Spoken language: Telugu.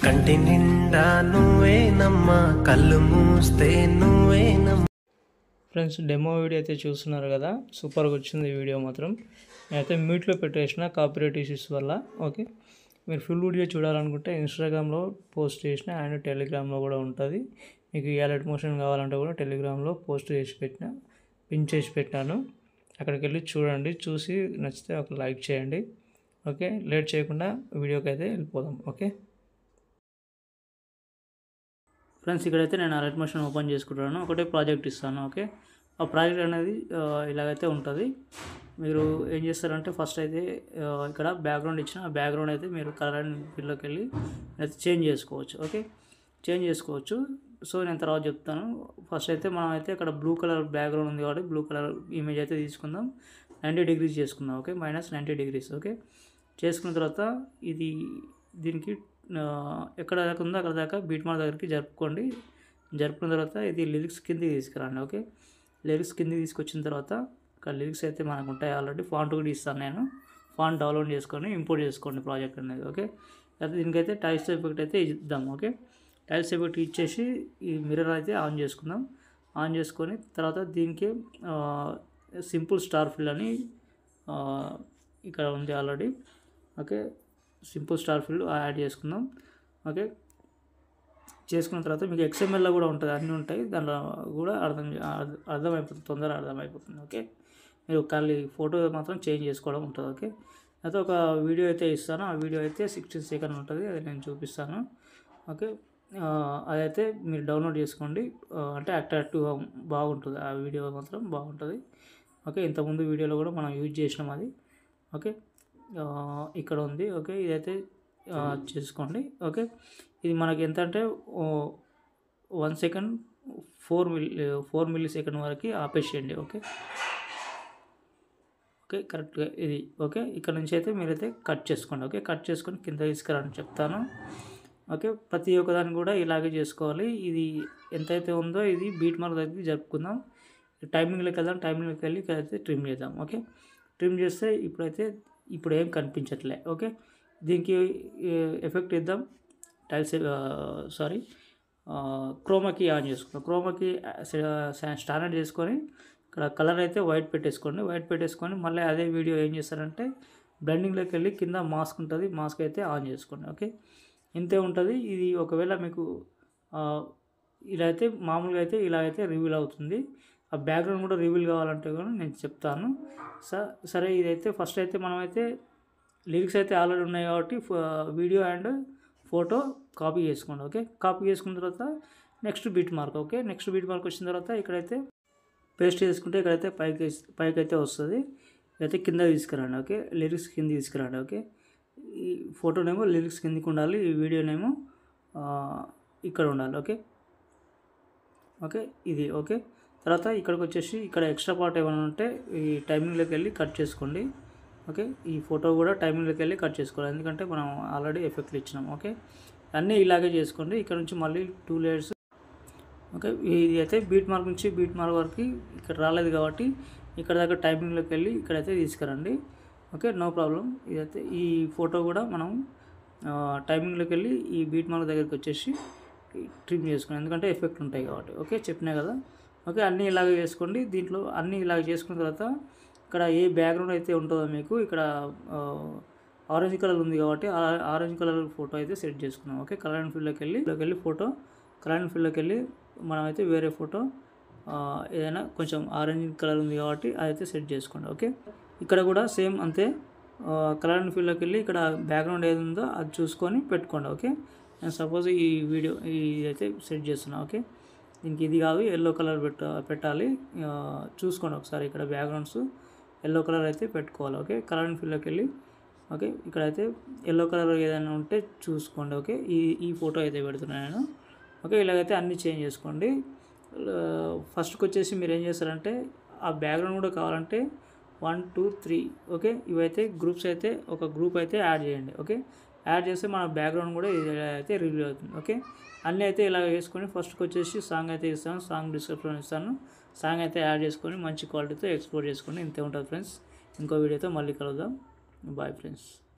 కంటి నిండా నువ్వేనమ్మా కళ్ళు మూస్తే నువ్వేనమ్మా. ఫ్రెండ్స్, డెమో వీడియో అయితే చూస్తున్నారు కదా, సూపర్గా వచ్చింది ఈ వీడియో మాత్రం. నేనైతే మ్యూట్లో పెట్టేసిన కాపీరైట్ ఇష్యూస్ వల్ల. ఓకే, మీరు ఫుల్ వీడియో చూడాలనుకుంటే ఇన్స్టాగ్రామ్లో పోస్ట్ చేసిన అండ్ టెలిగ్రామ్లో కూడా ఉంటుంది. మీకు అలర్ట్ మోషన్ కావాలంటే కూడా టెలిగ్రామ్లో పోస్ట్ చేసి పెట్టిన, పిన్ చేసి పెట్టాను. అక్కడికి వెళ్ళి చూడండి, చూసి నచ్చితే ఒక లైక్ చేయండి. ఓకే, లేట్ చేయకుండా వీడియోకి అయితే వెళ్ళిపోదాం. ఓకే ఫ్రెండ్స్, ఇక్కడైతే నేను అలర్ట్ మోషన్ ఓపెన్ చేసుకుంటాను. ఒకటే ప్రాజెక్ట్ ఇస్తాను. ఓకే, ఆ ప్రాజెక్ట్ అనేది ఇలాగైతే ఉంటుంది. మీరు ఏం చేస్తారంటే ఫస్ట్ అయితే ఇక్కడ బ్యాక్గ్రౌండ్ ఇచ్చిన ఆ బ్యాక్గ్రౌండ్ అయితే మీరు కలర్ అండ్ ఫిల్లోకి వెళ్ళి అయితే చేంజ్ చేసుకోవచ్చు. ఓకే, చేంజ్ చేసుకోవచ్చు. సో నేను తర్వాత చెప్తాను. ఫస్ట్ అయితే మనం అయితే ఇక్కడ బ్లూ కలర్ బ్యాక్గ్రౌండ్ ఉంది కాబట్టి బ్లూ కలర్ ఇమేజ్ అయితే తీసుకుందాం. 90 degrees చేసుకుందాం. Okay, -90 degrees. ఓకే, చేసుకున్న తర్వాత ఇది దీనికి ఎక్కడ దాకా ఉందో అక్కడ దాకా బీట్ మార్క్ దగ్గరికి జరుపుకోండి. జరుపుకున్న తర్వాత ఇది లిరిక్స్ కిందకి తీసుకురండి. ఓకే, లిరిక్స్ కిందకి తీసుకొచ్చిన తర్వాత ఇక్కడ లిరిక్స్ అయితే మనకు ఉంటాయి. ఆల్రెడీ ఫాంట్ కూడా ఇస్తాను నేను. ఫాంట్ డౌన్లోడ్ చేసుకొని ఇంపోర్ట్ చేసుకోండి ప్రాజెక్ట్ అనేది. ఓకే, అయితే దీనికైతే టైల్స్ ఎఫెక్ట్ అయితే ఇద్దాం. ఓకే, టైల్స్ ఎఫెక్ట్ ఇచ్చేసి ఈ మిర్రర్ అయితే ఆన్ చేసుకుందాం. ఆన్ చేసుకొని తర్వాత దీనికి సింపుల్ స్టార్ ఫిల్ అని ఇక్కడ ఉంది already. Okay, simple star fill add చేసుకుందాం. ఓకే, చేసుకున్న తర్వాత మీకు XMLలో కూడా ఉంటుంది, అన్నీ ఉంటాయి దాంట్లో కూడా అర్థమైపోతుంది, తొందరగా అర్థమైపోతుంది. ఓకే, మీరు ఖాళీ ఫోటో మాత్రం చేంజ్ చేసుకోవడం ఉంటుంది. ఓకే, అయితే ఒక వీడియో అయితే ఇస్తాను. ఆ వీడియో అయితే 16 seconds ఉంటుంది, అది నేను చూపిస్తాను. ఓకే, అదైతే మీరు డౌన్లోడ్ చేసుకోండి. అంటే అట్రాక్టివ్గా బాగుంటుంది, ఆ వీడియో మాత్రం బాగుంటుంది. ఓకే, ఇంతకుముందు వీడియోలో కూడా మనం యూజ్ చేసినాం అది. ఓకే, ఇక్కడ ఉంది. ఓకే, ఇదైతే చేసుకోండి. ఓకే, ఇది మనకి ఎంత అంటే 1 second 4 millisecond వరకు ఆపేసేయండి. ఓకే, ఓకే కరెక్ట్గా ఇది. ఓకే, ఇక్కడ నుంచి అయితే మీరైతే కట్ చేసుకోండి. ఓకే, కట్ చేసుకొని కింద తీసుకురాని చెప్తాను. ఓకే, ప్రతి ఒక్కదాన్ని కూడా ఇలాగే చేసుకోవాలి. ఇది ఎంతైతే ఉందో ఇది బీట్ మార్క్ దగ్గర జరుపుకుందాం. టైమింగ్లోకి వెళ్దాం. టైమింగ్లోకి వెళ్ళి ఇక్కడైతే ట్రిమ్ చేద్దాం. ఓకే, ట్రిమ్ చేస్తే ఇప్పుడు ఏం కనిపించట్లే. ఓకే, దీనికి ఎఫెక్ట్ ఇద్దాం. క్రోమాకి ఆన్ చేసుకుందాం. క్రోమాకి స్టాండర్డ్ చేసుకొని ఇక్కడ కలర్ అయితే వైట్ పెట్టేసుకోండి. వైట్ పెట్టేసుకొని మళ్ళీ అదే వీడియో ఏం చేస్తారంటే బ్లెండింగ్లోకి వెళ్ళి కింద మాస్క్ ఉంటుంది, మాస్క్ అయితే ఆన్ చేసుకోండి. ఓకే, ఇంతే ఉంటుంది. ఇది ఒకవేళ మీకు ఇలా అయితే మామూలుగా అయితే ఇలా అయితే రివీల్ అవుతుంది. ఆ బ్యాక్గ్రౌండ్ కూడా రివీల్ కావాలంటే కూడా నేను చెప్తాను. సరే, ఇదైతే ఫస్ట్ అయితే మనమైతే లిరిక్స్ అయితే ఆల్రెడీ ఉన్నాయి కాబట్టి వీడియో అండ్ ఫోటో కాపీ చేసుకోండి. ఓకే, కాపీ చేసుకున్న తర్వాత next beat mark. Okay, next beat mark వచ్చిన తర్వాత ఇక్కడైతే పేస్ట్ చేసుకుంటే ఇక్కడైతే పైకి అయితే వస్తుంది. ఇదైతే కింద తీసుకురండి. ఓకే, లిరిక్స్ కింద తీసుకురండి. ఓకే, ఈ ఫోటోనేమో లిరిక్స్ కిందకి ఉండాలి, ఈ వీడియోనేమో ఇక్కడ ఉండాలి. ఓకే, ఓకే ఇది. ఓకే, తర్వాత ఇక్కడికి వచ్చేసి ఇక్కడ ఎక్స్ట్రా పార్ట్ ఏమైనా ఉంటే ఈ టైమింగ్లోకి వెళ్ళి కట్ చేసుకోండి. ఓకే, ఈ ఫోటో కూడా టైమింగ్లోకి వెళ్ళి కట్ చేసుకోవాలి, ఎందుకంటే మనం ఆల్రెడీ ఎఫెక్ట్లు ఇచ్చినాం. ఓకే, అన్నీ ఇలాగే చేసుకోండి. ఇక్కడ నుంచి మళ్ళీ 2 layers. ఓకే, ఇది అయితే బీట్ మార్క్ నుంచి బీట్ మార్క్ వరకు ఇక్కడ రాలేదు కాబట్టి ఇక్కడ దాకా టైమింగ్లోకి వెళ్ళి ఇక్కడైతే తీసుకురండి. Okay, no problem. ఇదైతే ఈ ఫోటో కూడా మనం టైమింగ్లోకి వెళ్ళి ఈ బీట్ మార్క్ దగ్గరికి వచ్చేసి ట్రిమ్ చేసుకోండి, ఎందుకంటే ఎఫెక్ట్ ఉంటాయి కాబట్టి. ఓకే, చెప్పినా కదా. ఓకే, అన్నీ ఇలాగే చేసుకోండి. దీంట్లో అన్నీ ఇలాగ చేసుకున్న తర్వాత ఇక్కడ ఏ బ్యాక్గ్రౌండ్ అయితే ఉంటుందో మీకు ఇక్కడ ఆరెంజ్ కలర్ ఉంది కాబట్టి ఆరెంజ్ కలర్ ఫోటో అయితే సెట్ చేసుకున్నాం. ఓకే, కలర్ అండ్ ఫిల్లోకి వెళ్ళి ఫోటో కలర్ అండ్ ఫిల్లోకి వెళ్ళి మనమైతే వేరే ఫోటో ఏదైనా కొంచెం ఆరెంజ్ కలర్ ఉంది కాబట్టి అదైతే సెట్ చేసుకోండి. ఓకే, ఇక్కడ కూడా సేమ్ అంతే. కలర్ అండ్ ఫిల్లోకి వెళ్ళి ఇక్కడ బ్యాక్గ్రౌండ్ ఏది ఉందో అది చూసుకొని పెట్టుకోండి. ఓకే, నేను సపోజ్ ఈ వీడియో ఇదైతే సెట్ చేస్తున్నా. ఓకే, దీనికి ఇది కాదు, ఎల్లో కలర్ పెట్టాలి. చూసుకోండి ఒకసారి, ఇక్కడ బ్యాక్గ్రౌండ్స్ ఎల్లో కలర్ అయితే పెట్టుకోవాలి. ఓకే, కలర్ అండ్ ఫిల్లోకి వెళ్ళి ఓకే, ఇక్కడైతే ఎల్లో కలర్ ఏదైనా ఉంటే చూసుకోండి. ఓకే, ఈ ఫోటో అయితే పెడుతున్నాను నేను. ఓకే, ఇలాగైతే అన్నీ చేంజ్ చేసుకోండి. ఫస్ట్కి వచ్చేసి మీరు ఏం చేస్తారంటే ఆ బ్యాక్గ్రౌండ్ కూడా కావాలంటే 1 2 3 ఓకే, ఇవైతే గ్రూప్స్ అయితే ఒక గ్రూప్ అయితే యాడ్ చేయండి. ఓకే, యాడ్ చేస్తే మన బ్యాక్గ్రౌండ్ కూడా అయితే రివ్యూ అవుతుంది. ఓకే, అన్నీ అయితే ఇలా వేసుకొని ఫస్ట్కి వచ్చేసి సాంగ్ అయితే ఇస్తాను, సాంగ్ డిస్క్రిప్షన్ ఇస్తాను. సాంగ్ అయితే యాడ్ చేసుకొని మంచి క్వాలిటీతో ఎక్స్పోర్ట్ చేసుకొని ఇంతే ఉంటుంది ఫ్రెండ్స్. ఇంకో వీడియోతో మళ్ళీ కలుద్దాం. Bye friends.